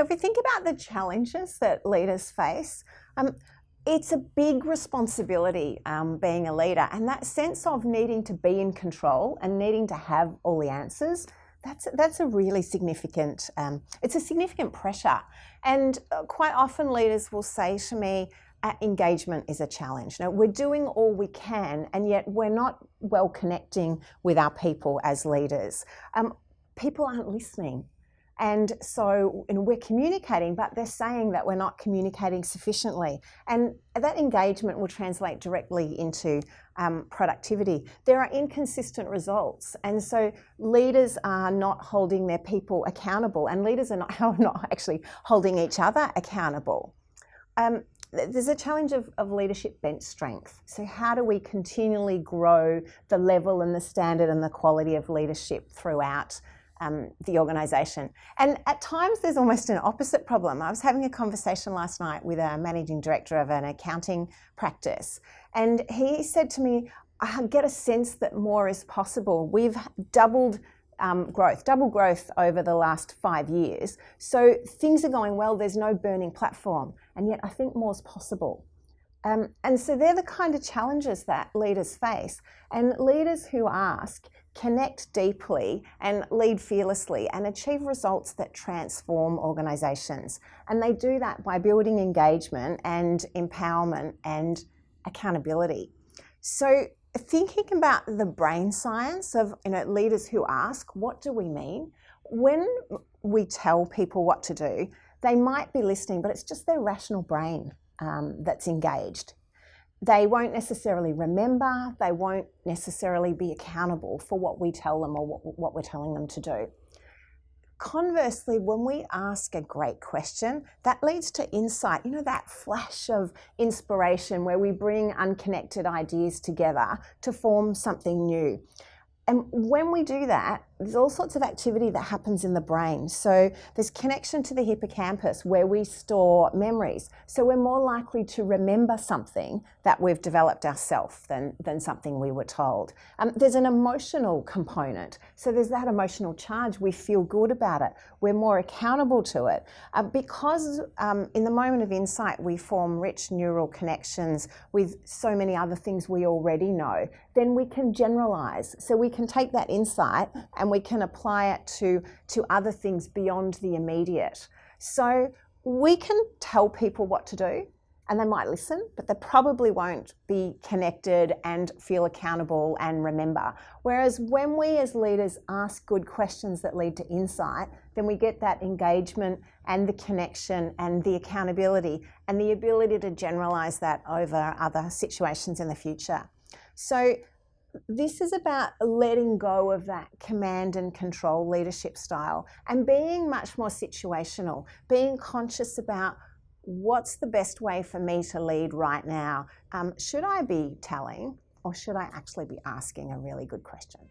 So if we think about the challenges that leaders face, it's a big responsibility being a leader, and that sense of needing to be in control and needing to have all the answers, that's a really significant, it's a significant pressure. And quite often leaders will say to me, engagement is a challenge. Now, we're doing all we can, and yet we're not well connecting with our people as leaders. People aren't listening. And so we're communicating, but they're saying that we're not communicating sufficiently. And that engagement will translate directly into productivity. There are inconsistent results. And so leaders are not holding their people accountable, and leaders are not actually holding each other accountable. There's a challenge of leadership bench strength. So how do we continually grow the level and the standard and the quality of leadership throughout the organisation? And at times there's almost an opposite problem. I was having a conversation last night with a managing director of an accounting practice, and he said to me, I get a sense that more is possible. We've double growth over the last 5 years. So things are going well, there's no burning platform, and yet I think more's possible. And so they're the kind of challenges that leaders face. And leaders who ask connect deeply and lead fearlessly and achieve results that transform organisations. And they do that by building engagement and empowerment and accountability. So thinking about the brain science of leaders who ask, what do we mean? When we tell people what to do, they might be listening, but it's just their rational brain that's engaged. They won't necessarily remember, they won't necessarily be accountable for what we tell them or what we're telling them to do. Conversely, when we ask a great question, that leads to insight, that flash of inspiration where we bring unconnected ideas together to form something new. And when we do that, there's all sorts of activity that happens in the brain. So there's connection to the hippocampus where we store memories. So we're more likely to remember something that we've developed ourselves than something we were told. There's an emotional component. So there's that emotional charge. We feel good about it. We're more accountable to it. Because in the moment of insight, we form rich neural connections with so many other things we already know, then we can generalize. So we can take that insight and we can apply it to other things beyond the immediate. So we can tell people what to do and they might listen, but they probably won't be connected and feel accountable and remember. Whereas when we as leaders ask good questions that lead to insight, then we get that engagement and the connection and the accountability and the ability to generalize that over other situations in the future. So this is about letting go of that command and control leadership style and being much more situational, being conscious about what's the best way for me to lead right now. Should I be telling or should I actually be asking a really good question?